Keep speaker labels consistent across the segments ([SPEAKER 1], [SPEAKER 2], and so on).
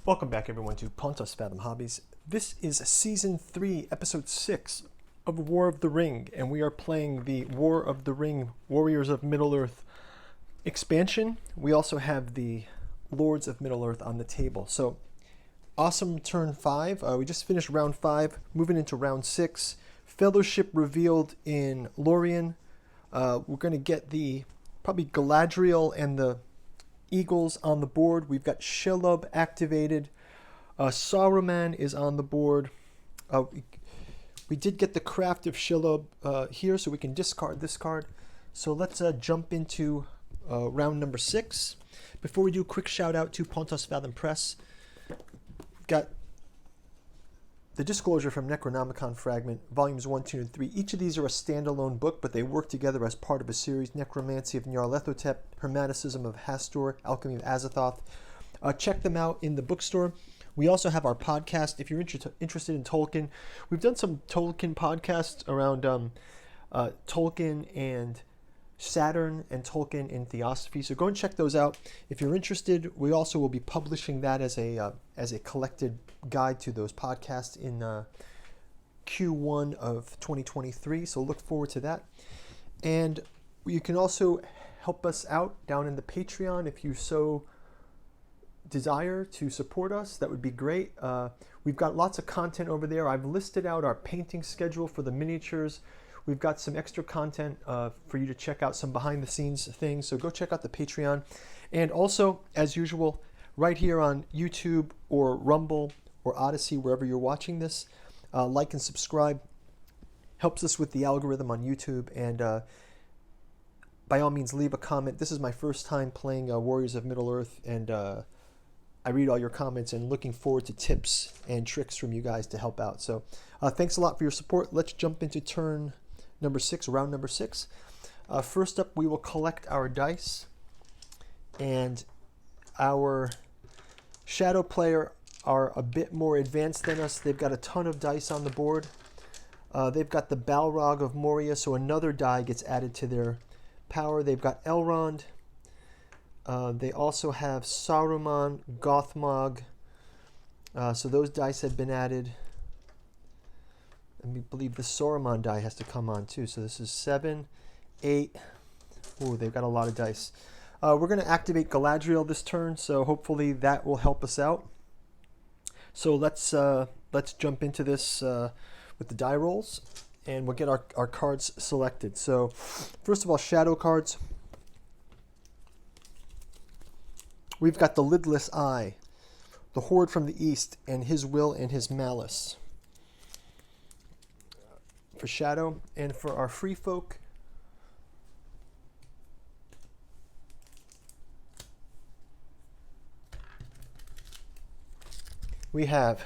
[SPEAKER 1] Welcome back, everyone, to Pontus Fathom Hobbies. This is Season 3, Episode 6 of War of the Ring, and we are playing the War of the Ring Warriors of Middle-earth expansion. We also have the Lords of Middle-earth on the table. So, awesome turn 5. We just finished round 5, moving into round 6. Fellowship revealed in Lorien. We're going to get the probably Galadriel and the Eagles on the board. We've got Shelob activated. Saruman is on the board. We did get the Craft of Shelob here, so we can discard this card. So let's jump into round number 6. Before we do, a quick shout out to Pontus Fathom Press. Got the Disclosure from Necronomicon Fragment, Volumes 1, 2, and 3. Each of these are a standalone book, but they work together as part of a series. Necromancy of Nyarlathotep, Hermeticism of Hastur, Alchemy of Azathoth. Check them out in the bookstore. We also have our podcast. If you're interested in Tolkien, we've done some Tolkien podcasts around Tolkien and Saturn and Tolkien in Theosophy. So go and check those out. If you're interested, we also will be publishing that as a collected guide to those podcasts in Q1 of 2023. So look forward to that. And you can also help us out down in the Patreon if you so desire to support us. That would be great. We've got lots of content over there. I've listed out our painting schedule for the miniatures. We've got some extra content for you to check out, some behind the scenes things. So go check out the Patreon. And also, as usual, right here on YouTube or Rumble or Odyssey, wherever you're watching this, like and subscribe. Helps us with the algorithm on YouTube. And by all means, leave a comment. This is my first time playing Warriors of Middle-earth, and I read all your comments and looking forward to tips and tricks from you guys to help out. So thanks a lot for your support. Let's jump into turn number 6, round number 6. First up, we will collect our dice, and our shadow player are a bit more advanced than us. They've got a ton of dice on the board. They've got the Balrog of Moria, so another die gets added to their power. They've got Elrond. They also have Saruman, Gothmog. So those dice have been added. And we believe the Saruman die has to come on too. So this is 7, 8. Ooh, they've got a lot of dice. We're going to activate Galadriel this turn, so hopefully that will help us out. So let's jump into this with the die rolls, and we'll get our cards selected. So first of all, shadow cards. We've got the Lidless Eye, the Horde from the East, and His Will and His Malice for shadow. And for our free folk, we have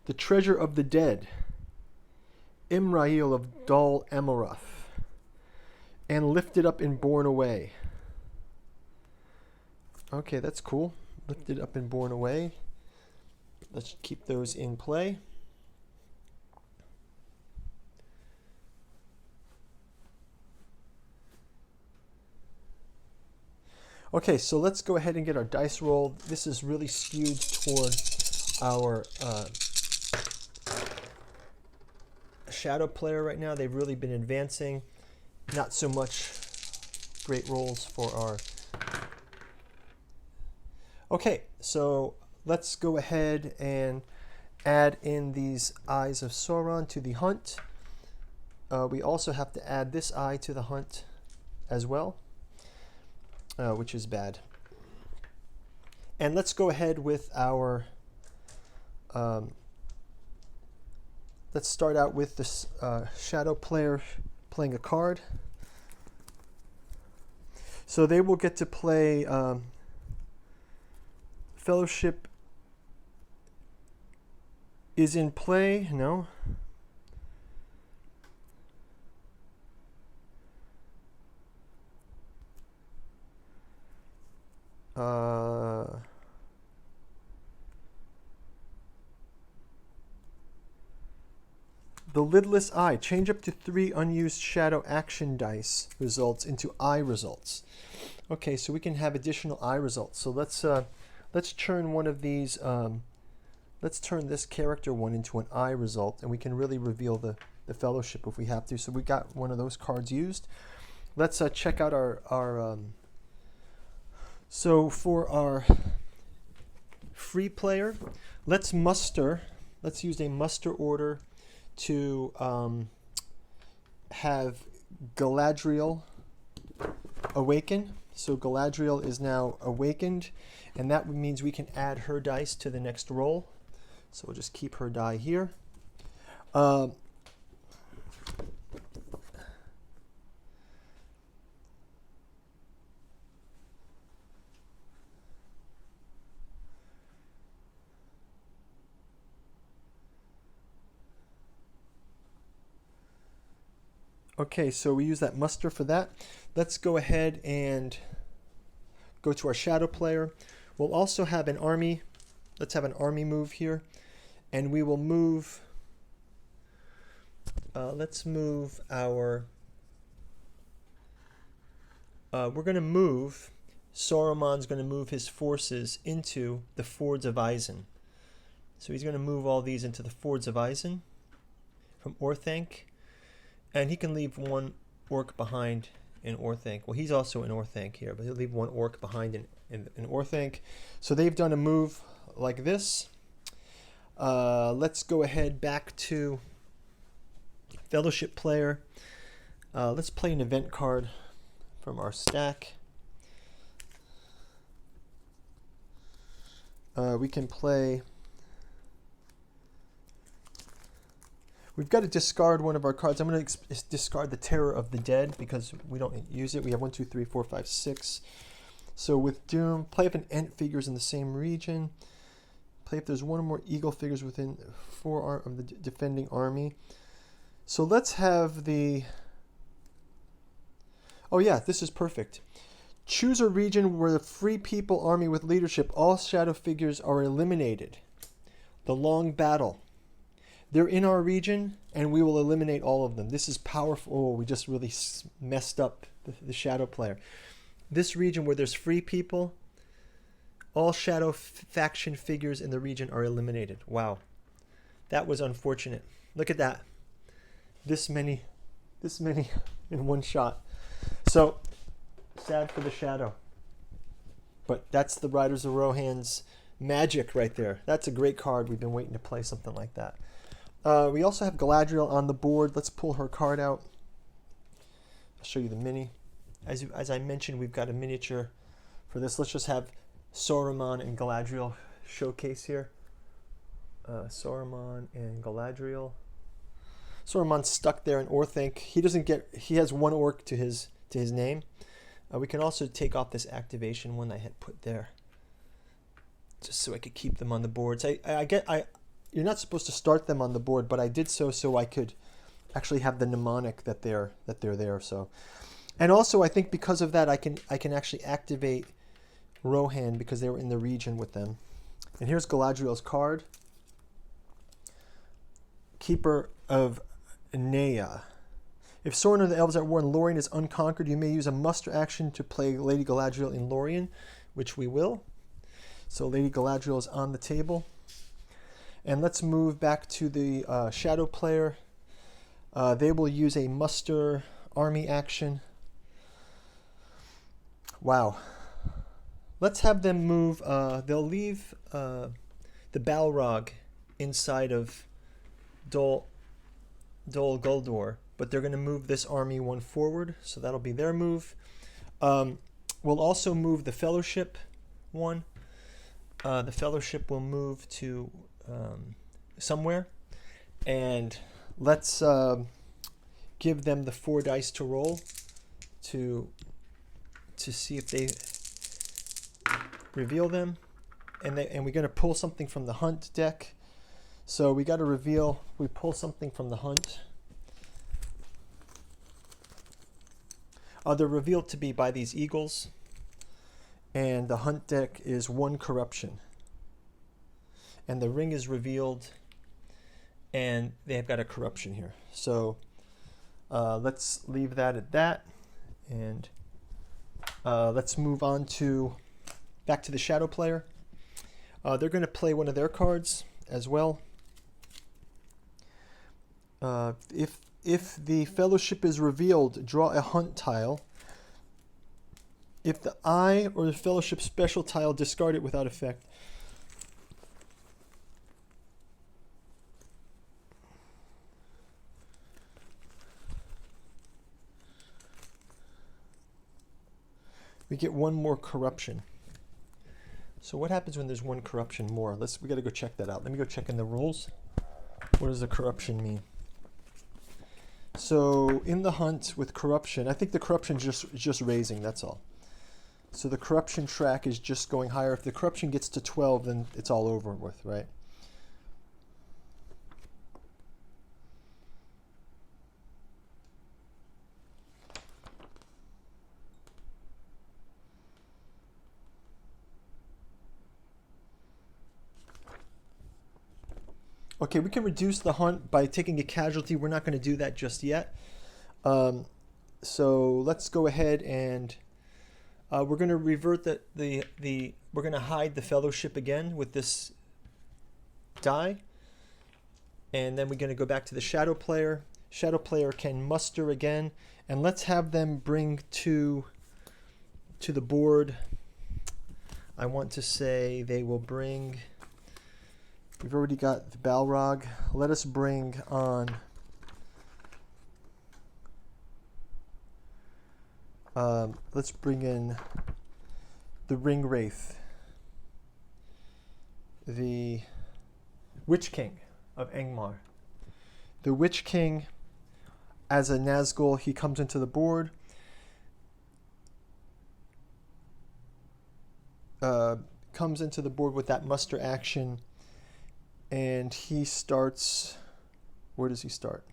[SPEAKER 1] the Treasure of the Dead, Imrail of Dol Amarath, and Lifted Up and Borne Away. Okay, that's cool. Lifted Up and Borne Away. Let's keep those in play. Okay, so let's go ahead and get our dice rolled. This is really skewed toward our shadow player right now. They've really been advancing. Not so much great rolls for our... Okay, so let's go ahead and add in these Eyes of Sauron to the hunt. We also have to add this eye to the hunt as well. Which is bad. And let's go ahead with our, let's start out with this shadow player playing a card. So they will get to play Fellowship is in play. No. The Lidless Eye. Change up to 3 unused shadow action dice results into eye results. Okay, so we can have additional eye results. So let's let's turn one of these, let's turn this character one into an eye result, and we can really reveal the fellowship if we have to. So we got one of those cards used. Let's check out our so for our free player, let's use a muster order to have Galadriel awaken. So Galadriel is now awakened, and that means we can add her dice to the next roll. So we'll just keep her die here. Okay, so we use that muster for that. Let's go ahead and go to our shadow player. We'll also have an army. Let's have an army move here. And we will move, let's move our, we're going to move, Saruman's going to move his forces into the Fords of Isen. So he's going to move all these into the Fords of Isen from Orthanc. And he can leave one orc behind in Orthanc. Well, he's also in Orthanc here, but he'll leave one orc behind in Orthanc. So they've done a move like this. Let's go ahead back to Fellowship player. Let's play an event card from our stack. We can play... We've got to discard one of our cards. I'm going to discard the Terror of the Dead because we don't use it. We have 1, 2, 3, 4, 5, 6. So with Doom, play if an Ent figures in the same region. Play if there's one or more Eagle figures within 4 of the defending army. So let's have the... Oh yeah, this is perfect. Choose a region where the Free People army with leadership, all shadow figures are eliminated. The Long Battle. They're in our region, and we will eliminate all of them. This is powerful. Oh, we just really messed up the shadow player. This region where there's free people, all shadow faction figures in the region are eliminated. Wow. That was unfortunate. Look at that. This many in one shot. So, sad for the shadow. But that's the Riders of Rohan's magic right there. That's a great card. We've been waiting to play something like that. We also have Galadriel on the board. Let's pull her card out. I'll show you the mini. As I mentioned, we've got a miniature for this. Let's just have Saruman and Galadriel showcase here. Saruman and Galadriel. Saruman's stuck there in Orthanc. He has one orc to his name. We can also take off this activation one I had put there, just so I could keep them on the board. So you're not supposed to start them on the board, but I did so I could actually have the mnemonic that they're there. So, and also I think because of that I can actually activate Rohan because they were in the region with them. And here's Galadriel's card. Keeper of Nea. If Sorin or the elves are at war and Lorien is unconquered, you may use a muster action to play Lady Galadriel in Lorien, which we will. So Lady Galadriel is on the table. And let's move back to the shadow player. They will use a muster army action. Wow. Let's have them move. They'll leave the Balrog inside of Dol Guldur, but they're going to move this army one forward, so that'll be their move. We'll also move the Fellowship one. The Fellowship will move to somewhere, and let's give them the 4 dice to roll to see if they reveal them, and we're going to pull something from the Hunt deck. So we got to reveal. We pull something from the Hunt. They're revealed to be by these eagles, and the Hunt deck is 1 corruption. And the ring is revealed, and they've got a corruption here. So let's leave that at that, and let's move on back to the shadow player. They're going to play one of their cards as well. If the fellowship is revealed, draw a hunt tile. If the eye or the fellowship special tile, discard it without effect. We get one more corruption. So what happens when there's one corruption more? We got to go check that out. Let me go check in the rules. What does the corruption mean? So in the hunt with corruption, I think the corruption just raising, that's all. So the corruption track is just going higher. If the corruption gets to 12, then it's all over with, right? Okay, we can reduce the hunt by taking a casualty. We're not going to do that just yet. So let's go ahead and we're going to revert we're going to hide the fellowship again with this die. And then we're going to go back to the shadow player. Shadow player can muster again. And let's have them bring to the board. I want to say they will bring... We've already got the Balrog. Let us bring on let's bring in the Ring Wraith, the Witch King of Angmar. The Witch King, as a Nazgul, he comes into the board. Comes into the board with that muster action. And he starts, where does he start?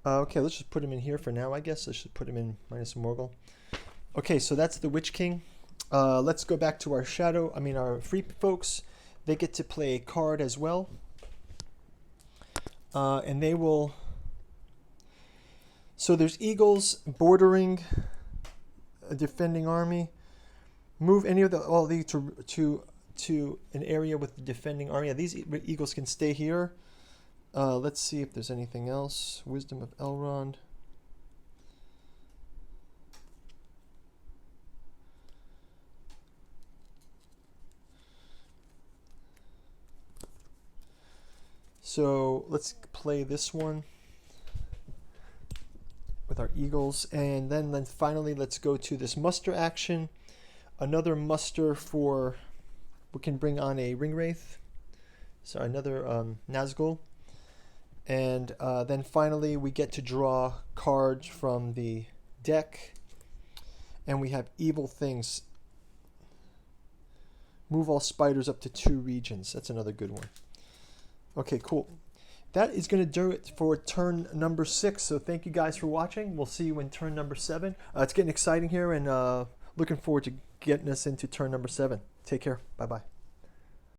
[SPEAKER 1] Okay, let's just put him in here for now, I guess. Let's just put him in minus Morgul. Okay, so that's the Witch King. Let's go back to our our free folks. They get to play a card as well. And they will... So there's eagles bordering a defending army. Move any of all these to an area with the defending army. Yeah, these eagles can stay here. Let's see if there's anything else. Wisdom of Elrond. So let's play this one with our eagles. And then finally, let's go to this muster action. Another muster for... We can bring on a Ring Wraith. So another Nazgul. And then finally, we get to draw cards from the deck. And we have Evil Things. Move all spiders up to 2 regions. That's another good one. Okay, cool. That is going to do it for turn number 6. So thank you guys for watching. We'll see you in turn number 7. It's getting exciting here, and looking forward to getting us into turn number 7. Take care. Bye-bye.